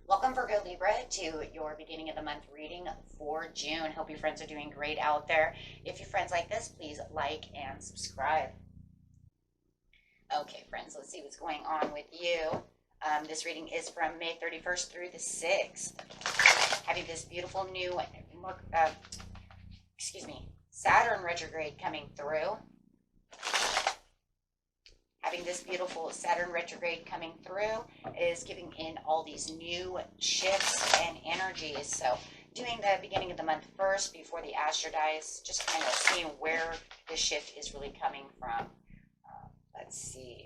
Welcome, Virgo Libra, to your beginning of the month reading for June. Hope your friends are doing great out there. If your friends like this, please like and subscribe. Okay, friends, let's see what's going on with you. This reading is from May 31st through the 6th. Having this beautiful new, Saturn retrograde coming through. Having this beautiful Saturn retrograde coming through is giving in all these new shifts and energies. So doing the beginning of the month first before the Astro dies, just kind of seeing where the shift is really coming from. Let's see.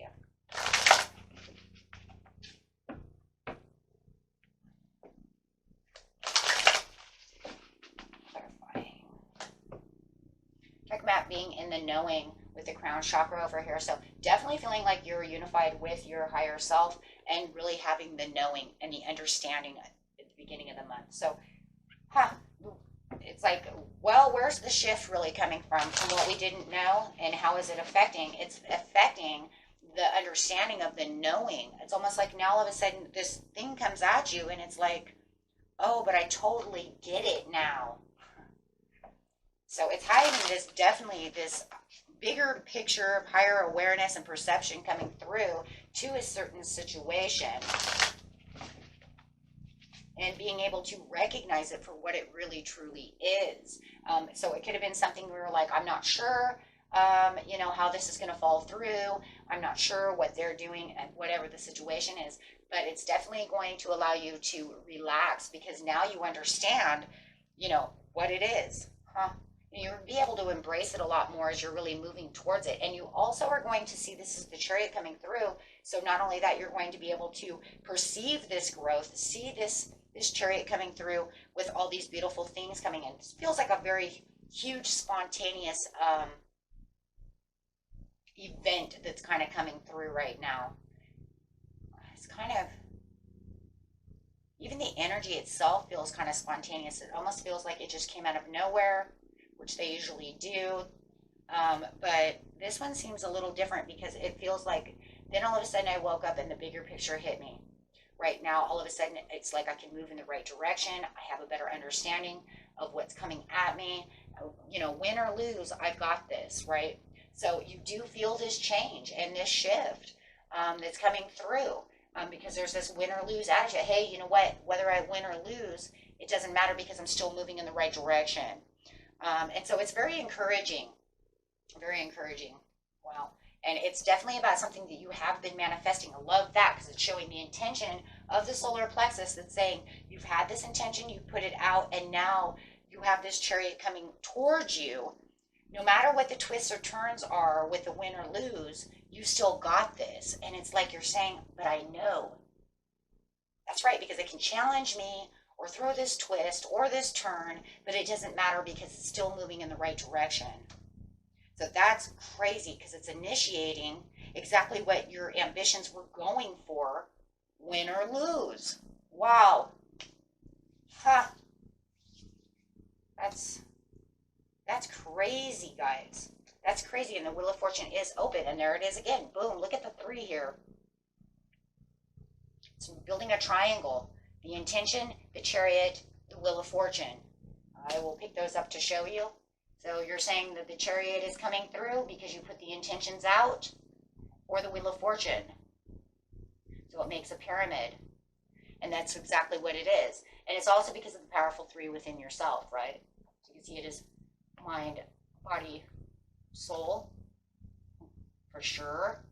Clarifying. Talk about being in the knowing with the crown chakra over here. So definitely feeling like you're unified with your higher self and really having the knowing and the understanding at the beginning of the month. So, it's like, well, where's the shift really coming from what we didn't know, and how is it affecting? It's affecting the understanding of the knowing. It's almost like now all of a sudden this thing comes at you and it's like, oh, but I totally get it now. So it's hiding this, definitely this bigger picture of higher awareness and perception coming through to a certain situation, and being able to recognize it for what it really truly is. So it could have been something we were like, I'm not sure, how this is going to fall through. I'm not sure what they're doing and whatever the situation is, but it's definitely going to allow you to relax because now you understand, what it is. You'll be able to embrace it a lot more as you're really moving towards it. And you also are going to see this is the Chariot coming through. So not only that, you're going to be able to perceive this growth, see this Chariot coming through with all these beautiful things coming in. This feels like a very huge, spontaneous event that's kind of coming through right now. It's kind of, even the energy itself feels kind of spontaneous. It almost feels like it just came out of nowhere, which they usually do. But this one seems a little different because it feels like then all of a sudden I woke up and the bigger picture hit me. Right now, all of a sudden, it's like I can move in the right direction. I have a better understanding of what's coming at me. Win or lose, I've got this, right? So you do feel this change and this shift that's coming through because there's this win or lose attitude. Hey, you know what? Whether I win or lose, it doesn't matter because I'm still moving in the right direction. And so it's very encouraging. Very encouraging. Wow. And it's definitely about something that you have been manifesting. I love that because it's showing the intention of the solar plexus that's saying you've had this intention, you put it out, and now you have this Chariot coming towards you. No matter what the twists or turns are with the win or lose, you still got this. And it's like you're saying, but I know. That's right, because it can challenge me or throw this twist or this turn, but it doesn't matter because it's still moving in the right direction. So that's crazy because it's initiating exactly what your ambitions were going for, win or lose. Wow. That's crazy, guys. That's crazy. And the Wheel of Fortune is open. And there it is again. Boom. Look at the 3 here. So building a triangle. The intention, the Chariot, the Wheel of Fortune. I will pick those up to show you. So you're saying that the Chariot is coming through because you put the intentions out, or the Wheel of Fortune. So it makes a pyramid. And that's exactly what it is. And it's also because of the powerful 3 within yourself, right? So you can see it is mind, body, soul, for sure.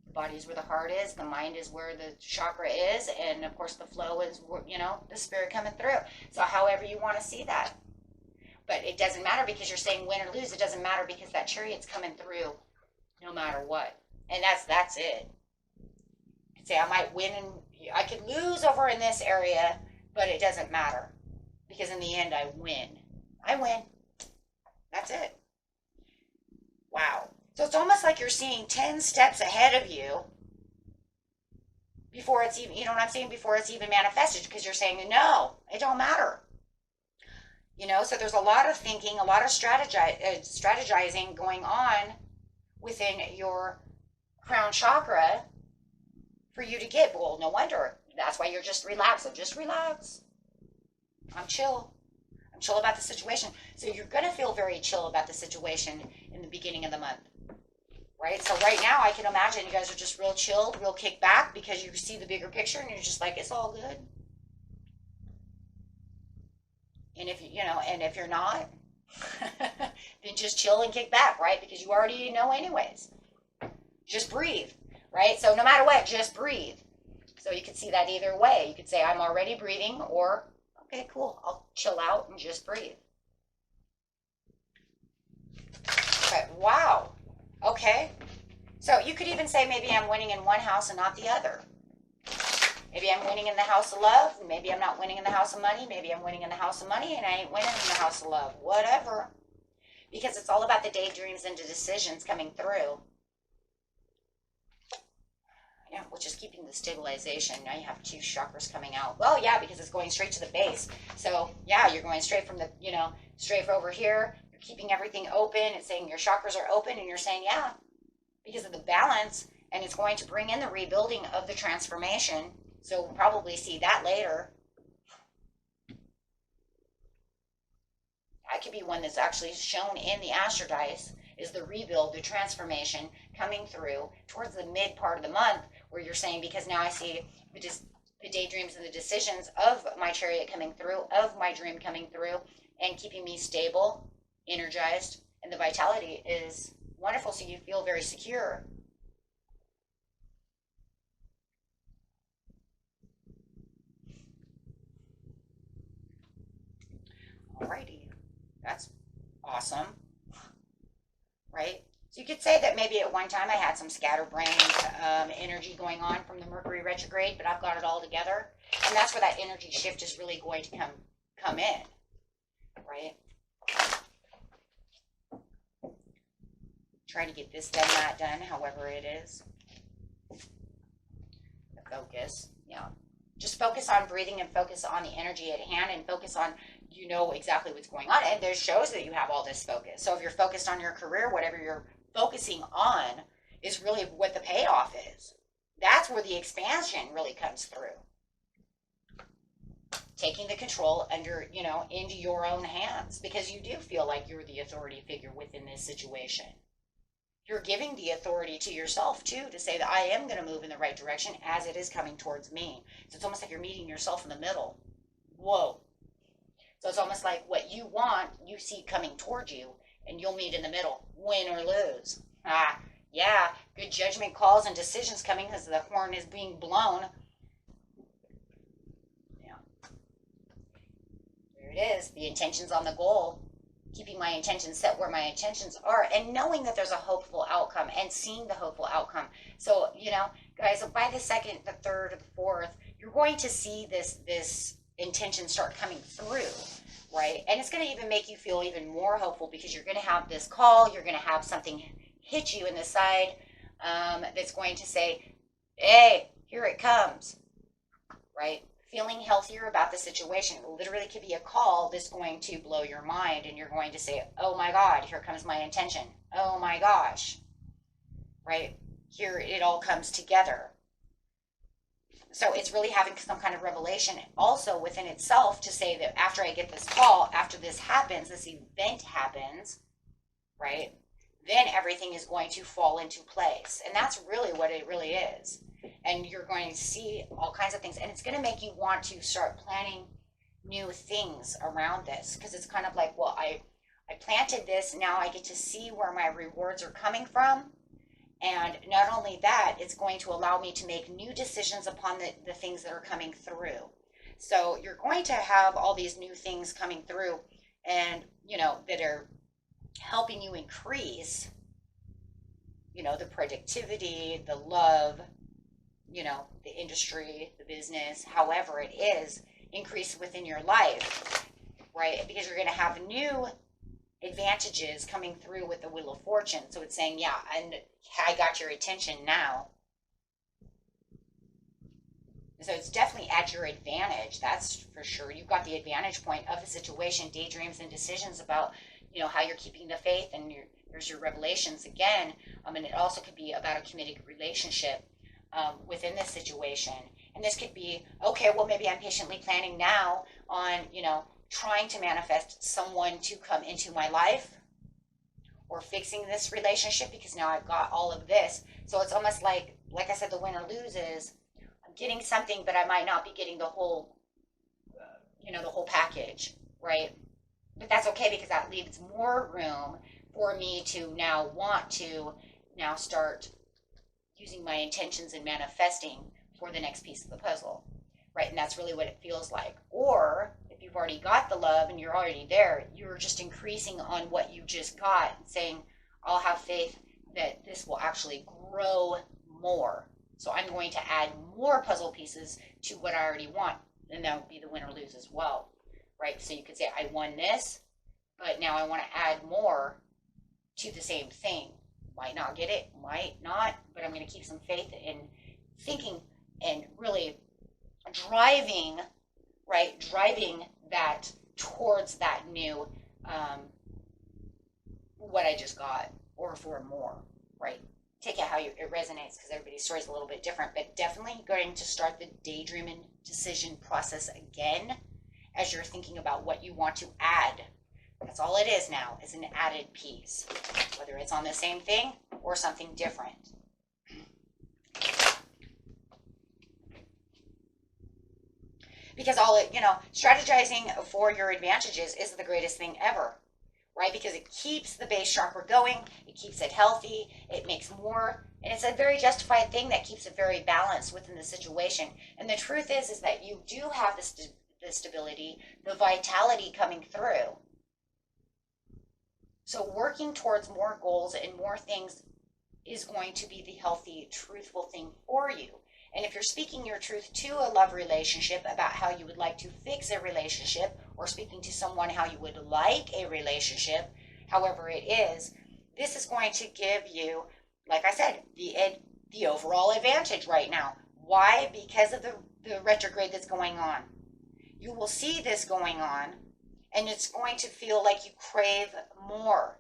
The body is where the heart is. The mind is where the chakra is. And of course the flow is, the spirit coming through. So however you want to see that. But it doesn't matter because you're saying win or lose. It doesn't matter because that Chariot's coming through no matter what. And that's it. You could say I might win and I could lose over in this area, but it doesn't matter. because in the end, I win. I win. That's it. Wow. So it's almost like you're seeing 10 steps ahead of you before it's even, you know what I'm saying? Before it's even manifested, because you're saying, no, it don't matter. So there's a lot of thinking, a lot of strategizing going on within your crown chakra for you to get. Well, no wonder. That's why you're just relaxed. So just relax. I'm chill. I'm chill about the situation. So you're going to feel very chill about the situation in the beginning of the month. Right? So right now, I can imagine you guys are just real chilled, real kicked back, because you see the bigger picture and you're just like, it's all good. And if you're not, then just chill and kick back, right? Because you already know anyways. Just breathe, right? So no matter what, just breathe. So you could see that either way. You could say, I'm already breathing, or, okay, cool, I'll chill out and just breathe. Okay, wow. Okay. So you could even say, maybe I'm winning in one house and not the other. Maybe I'm winning in the house of love. Maybe I'm not winning in the house of money. Maybe I'm winning in the house of money and I ain't winning in the house of love. Whatever. Because it's all about the daydreams and the decisions coming through. Yeah, which is keeping the stabilization. Now you have 2 chakras coming out. Well, yeah, because it's going straight to the base. So, yeah, you're going straight from the, straight over here. You're keeping everything open. It's saying your chakras are open and you're saying, yeah, because of the balance. And it's going to bring in the rebuilding of the transformation. So we'll probably see that later. That could be one that's actually shown in the Astro Dice, is the rebuild, the transformation coming through towards the mid part of the month, where you're saying, because now I see the daydreams and the decisions of my chariot coming through, of my dream coming through, and keeping me stable, energized, and the vitality is wonderful, so you feel very secure. Alrighty, that's awesome, right? So you could say that maybe at one time I had some scatterbrained energy going on from the Mercury retrograde, but I've got it all together, and that's where that energy shift is really going to come in, right? Trying to get this done, that done, however it is. The focus, yeah. Just focus on breathing and focus on the energy at hand and focus on, exactly what's going on. And there shows that you have all this focus. So if you're focused on your career, whatever you're focusing on is really what the payoff is. That's where the expansion really comes through. Taking the control into your own hands, because you do feel like you're the authority figure within this situation. You're giving the authority to yourself, too, to say that I am going to move in the right direction as it is coming towards me. So it's almost like you're meeting yourself in the middle. Whoa. So it's almost like what you want, you see coming towards you, and you'll meet in the middle, win or lose. Yeah, good judgment calls and decisions coming because the horn is being blown. Yeah. There it is, the intentions on the goal. Keeping my intentions set where my intentions are, and knowing that there's a hopeful outcome and seeing the hopeful outcome. So, guys, by the second, the third, the fourth, you're going to see this intention start coming through, right? And it's going to even make you feel even more hopeful, because you're going to have this call, you're going to have something hit you in the side that's going to say, hey, here it comes, right? Feeling healthier about the situation. It literally could be a call that's going to blow your mind, and you're going to say, oh my God, here comes my intention. Oh my gosh, right? Here it all comes together. So it's really having some kind of revelation also within itself to say that after I get this call, after this happens, this event happens, right? Then everything is going to fall into place. And that's really what it really is. And you're going to see all kinds of things. And it's going to make you want to start planning new things around this. Because it's kind of like, well, I planted this. Now I get to see where my rewards are coming from. And not only that, it's going to allow me to make new decisions upon the things that are coming through. So you're going to have all these new things coming through and, that are helping you increase, the productivity, the love, the industry, the business, however it is, increase within your life. right? Because you're going to have new advantages coming through with the Wheel of Fortune. So it's saying, yeah, and I got your attention now. So it's definitely at your advantage. That's for sure. You've got the advantage point of the situation, daydreams and decisions about, you know, how you're keeping the faith, and there's your revelations again. And it also could be about a committed relationship within this situation. And this could be, okay, well, maybe I'm patiently planning now on, you know, trying to manifest someone to come into my life, or fixing this relationship because now I've got all of this. So it's almost like I said, the winner loses. I'm getting something, but I might not be getting the whole, you know, the whole package, right? But that's okay, because that leaves more room for me to now want to now start using my intentions and manifesting for the next piece of the puzzle, right? And that's really what it feels like. Or if you've already got the love and you're already there, you're just increasing on what you just got, saying, I'll have faith that this will actually grow more. So I'm going to add more puzzle pieces to what I already want. And that would be the win or lose as well, right? So you could say, I won this, but now I want to add more to the same thing. Might not get it, might not, but I'm going to keep some faith in thinking and really driving, right? Driving that towards that new, what I just got, or for more, right? Take it how it resonates, because everybody's story is a little bit different, but definitely going to start the daydreaming decision process again as you're thinking about what you want to add. That's all it is now, is an added piece, whether it's on the same thing or something different. Because all it, you know, strategizing for your advantages is the greatest thing ever, right? Because it keeps the base chakra going, it keeps it healthy, it makes more, and it's a very justified thing that keeps it very balanced within the situation. And the truth is that you do have the stability, the vitality coming through. So working towards more goals and more things is going to be the healthy, truthful thing for you. And if you're speaking your truth to a love relationship about how you would like to fix a relationship, or speaking to someone how you would like a relationship, however it is, this is going to give you, like I said, the overall advantage right now. Why? Because of the retrograde that's going on. You will see this going on, and it's going to feel like you crave more,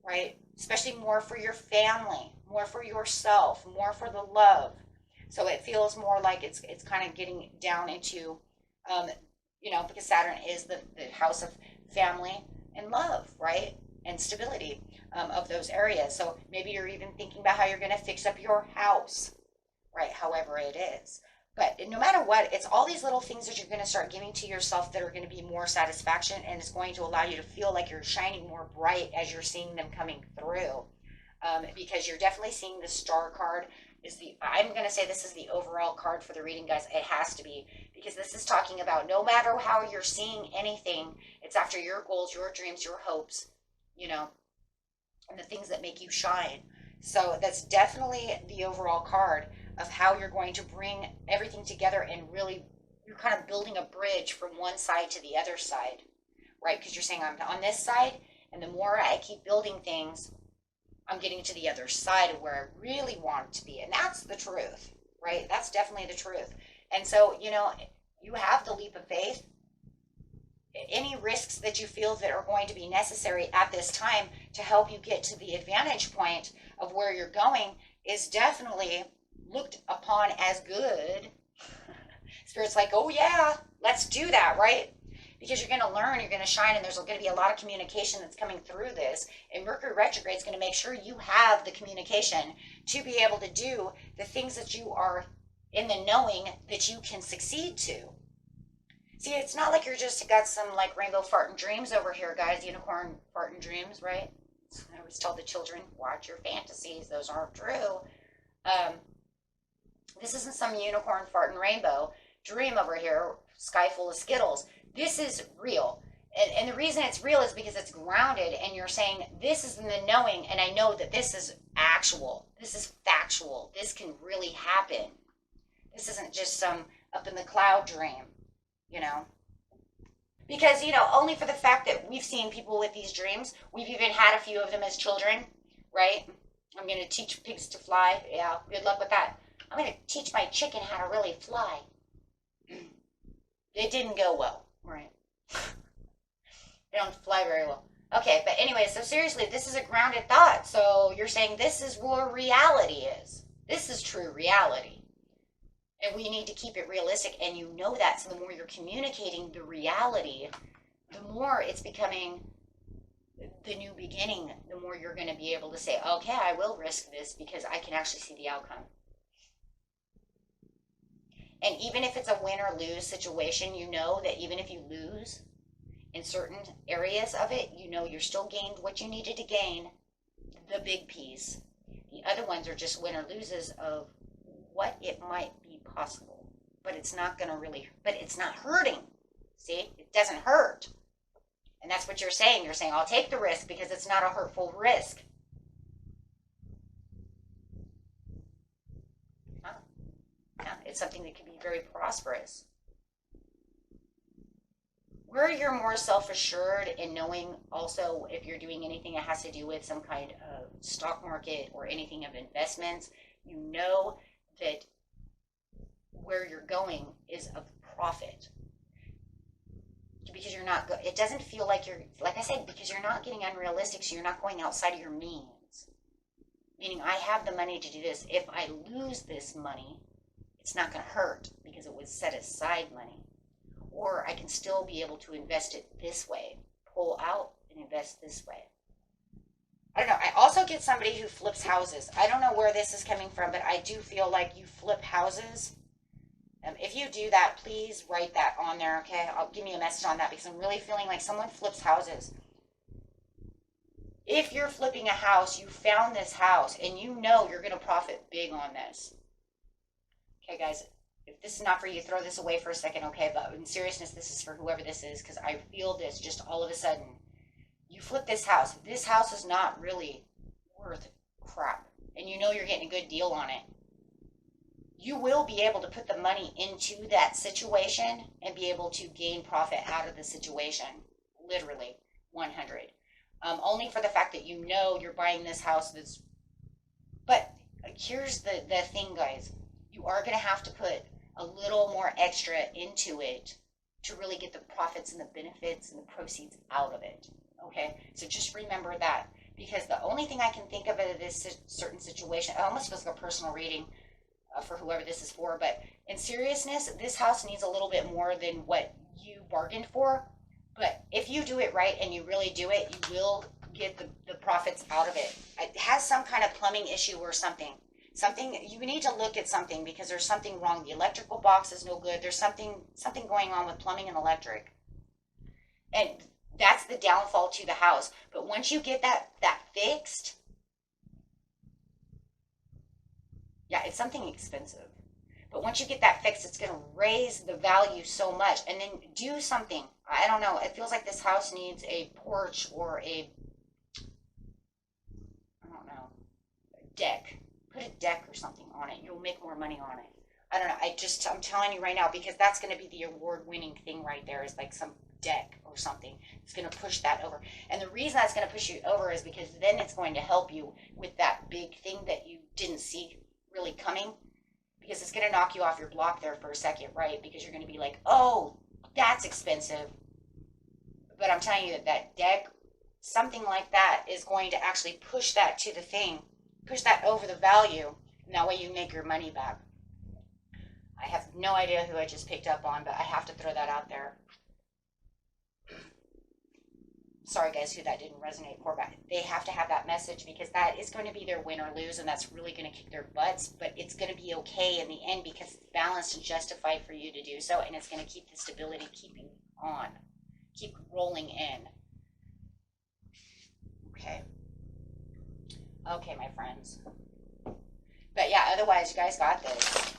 right? Especially more for your family, more for yourself, more for the love. So it feels more like it's kind of getting down into, you know, because Saturn is the house of family and love, right? And stability of those areas. So maybe you're even thinking about how you're going to fix up your house, right? However it is. But no matter what, it's all these little things that you're going to start giving to yourself that are going to be more satisfaction, and it's going to allow you to feel like you're shining more bright as you're seeing them coming through. Because you're definitely seeing the star card. I'm going to say this is the overall card for the reading, guys. It has to be, because this is talking about no matter how you're seeing anything, it's after your goals, your dreams, your hopes, you know, and the things that make you shine. So that's definitely the overall card of how you're going to bring everything together, and really you're kind of building a bridge from one side to the other side, right? Because you're saying, I'm on this side, and the more I keep building things, I'm getting to the other side of where I really want to be. And that's the truth, right? That's definitely the truth. And so, you know, you have the leap of faith. Any risks that you feel that are going to be necessary at this time to help you get to the advantage point of where you're going is definitely looked upon as good. Spirit's like, oh yeah, let's do that, right? Because you're going to learn, you're going to shine, and there's going to be a lot of communication that's coming through this. And Mercury retrograde is going to make sure you have the communication to be able to do the things that you are in the knowing that you can succeed to. See, it's not like you're just got some like rainbow farting dreams over here, guys, unicorn farting dreams, right? I always tell the children, watch your fantasies. Those aren't true. This isn't some unicorn farting rainbow dream over here, sky full of Skittles. This is real. And the reason it's real is because it's grounded, and you're saying, this is in the knowing, and I know that this is actual. This is factual. This can really happen. This isn't just some up in the cloud dream, you know. Because, you know, only for the fact that we've seen people with these dreams. We've even had a few of them as children, right? I'm going to teach pigs to fly. Yeah, good luck with that. I'm going to teach my chicken how to really fly. It didn't go well, right? They don't fly very well. Okay, but anyway, so seriously, this is a grounded thought. So you're saying this is where reality is. This is true reality. And we need to keep it realistic, and you know that. So the more you're communicating the reality, the more it's becoming the new beginning, the more you're going to be able to say, okay, I will risk this because I can actually see the outcome. And even if it's a win or lose situation, you know that even if you lose in certain areas of it, you know you're still gained what you needed to gain, the big piece. The other ones are just win or loses of what it might be possible. But it's not going to really, but it's not hurting. See, it doesn't hurt. And that's what you're saying. You're saying, I'll take the risk because it's not a hurtful risk. Yeah, it's something that can be very prosperous. Where you're more self-assured and knowing also if you're doing anything that has to do with some kind of stock market or anything of investments, you know that where you're going is of profit. Because you're not, it doesn't feel like you're, like I said, because you're not getting unrealistic, so you're not going outside of your means. Meaning, I have the money to do this. If I lose this money, it's not going to hurt because it was set aside money. Or I can still be able to invest it this way, pull out and invest this way. I don't know. I also get somebody who flips houses. I don't know where this is coming from, but I do feel like you flip houses. If you do that, please write that on there, okay? I'll give me a message on that because I'm really feeling like someone flips houses. If you're flipping a house, you found this house, and you know you're going to profit big on this. Okay, guys, if this is not for you, throw this away for a second, okay? But in seriousness, this is for whoever this is because I feel this just all of a sudden. You flip this house. This house is not really worth crap, and you know you're getting a good deal on it. You will be able to put the money into that situation and be able to gain profit out of the situation. Literally, 100. Only for the fact that you know you're buying this house that's... But here's the thing, guys. You are going to have to put a little more extra into it to really get the profits and the benefits and the proceeds out of it. Okay? So just remember that. Because the only thing I can think of in this certain situation, it almost feels like a personal reading, for whoever this is for, but in seriousness, this house needs a little bit more than what you bargained for. But if you do it right and you really do it, you will get the profits out of it. It has some kind of plumbing issue or something. You need to look at something because there's something wrong. The electrical box is no good. There's something going on with plumbing and electric. And that's the downfall to the house. But once you get that fixed, yeah, it's something expensive. But once you get that fixed, it's going to raise the value so much. And then do something. I don't know. It feels like this house needs a porch or a deck. Put a deck or something on it. You'll make more money on it. I don't know. I'm telling you right now because that's going to be the award-winning thing right there is like some deck or something. It's going to push that over. And the reason that's going to push you over is because then it's going to help you with that big thing that you didn't see really coming, because it's going to knock you off your block there for a second, right? Because you're going to be like, oh, that's expensive. But I'm telling you that deck, something like that is going to actually push that to the thing, push that over the value, and that way you make your money back. I have no idea who I just picked up on, but I have to throw that out there. Sorry, guys, who that didn't resonate for, but they have to have that message because that is going to be their win or lose, and that's really going to kick their butts, but it's going to be okay in the end because it's balanced and justified for you to do so, and it's going to keep the stability keep rolling in. Okay, my friends. But yeah, otherwise, you guys got this.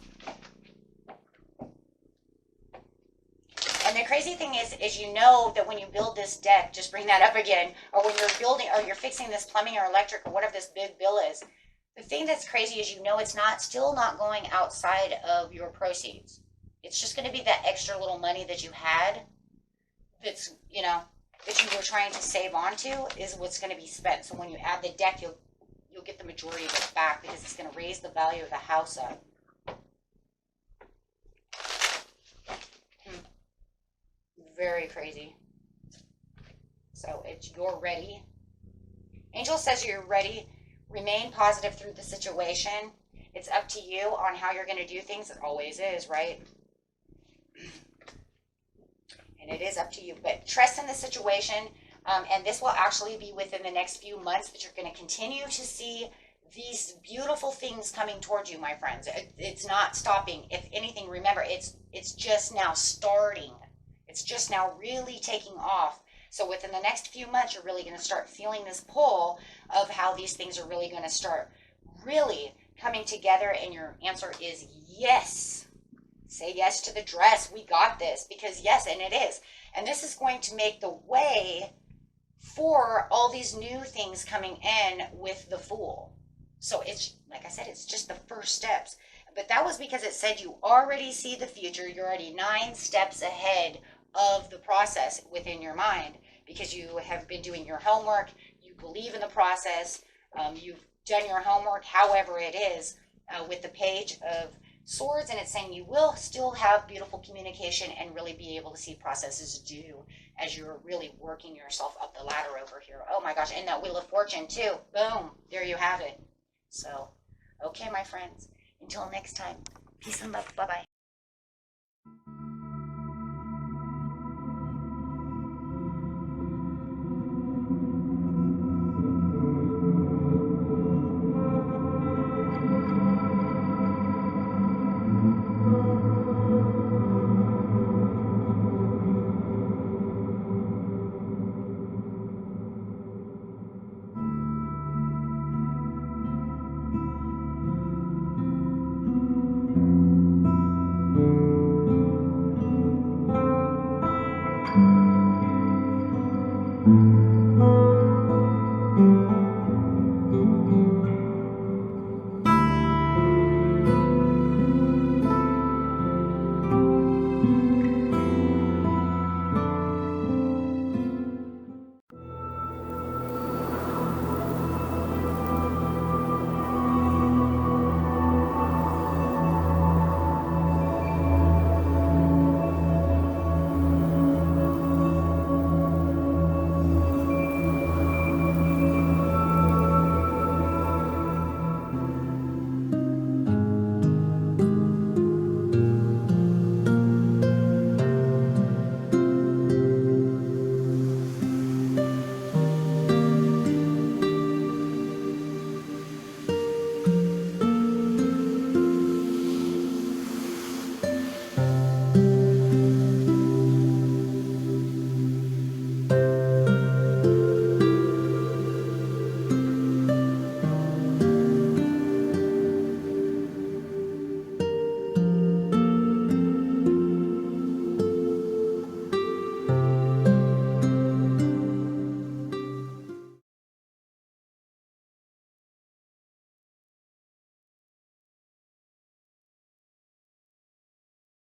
And the crazy thing is you know that when you build this deck, just bring that up again, or when you're building, or you're fixing this plumbing or electric or whatever this big bill is, the thing that's crazy is you know it's still not going outside of your proceeds. It's just going to be that extra little money that you had that's, you know, that you were trying to save onto is what's going to be spent. So when you add the deck, you'll get the majority of it back because it's going to raise the value of the house up. Very crazy. So you're ready. Angel says you're ready. Remain positive through the situation. It's up to you on how you're going to do things. It always is, right? And it is up to you. But trust in the situation. And this will actually be within the next few months. But you're going to continue to see these beautiful things coming towards you, my friends. It's not stopping. If anything, remember, it's just now starting. It's just now really taking off. So within the next few months, you're really going to start feeling this pull of how these things are really going to start really coming together. And your answer is yes. Say yes to the dress. We got this. Because yes, and it is. And this is going to make the way for all these new things coming in with the Fool. So it's, like I said, it's just the first steps. But that was because it said you already see the future. You're already 9 steps ahead of the process within your mind because you have been doing your homework. You believe in the process. You've done your homework, however it is, with the Page of Swords. And it's saying you will still have beautiful communication and really be able to see processes due as you're really working yourself up the ladder over here. Oh my gosh. And that Wheel of Fortune too. Boom. There you have it. So, okay, my friends. Until next time, peace and love. Bye-bye.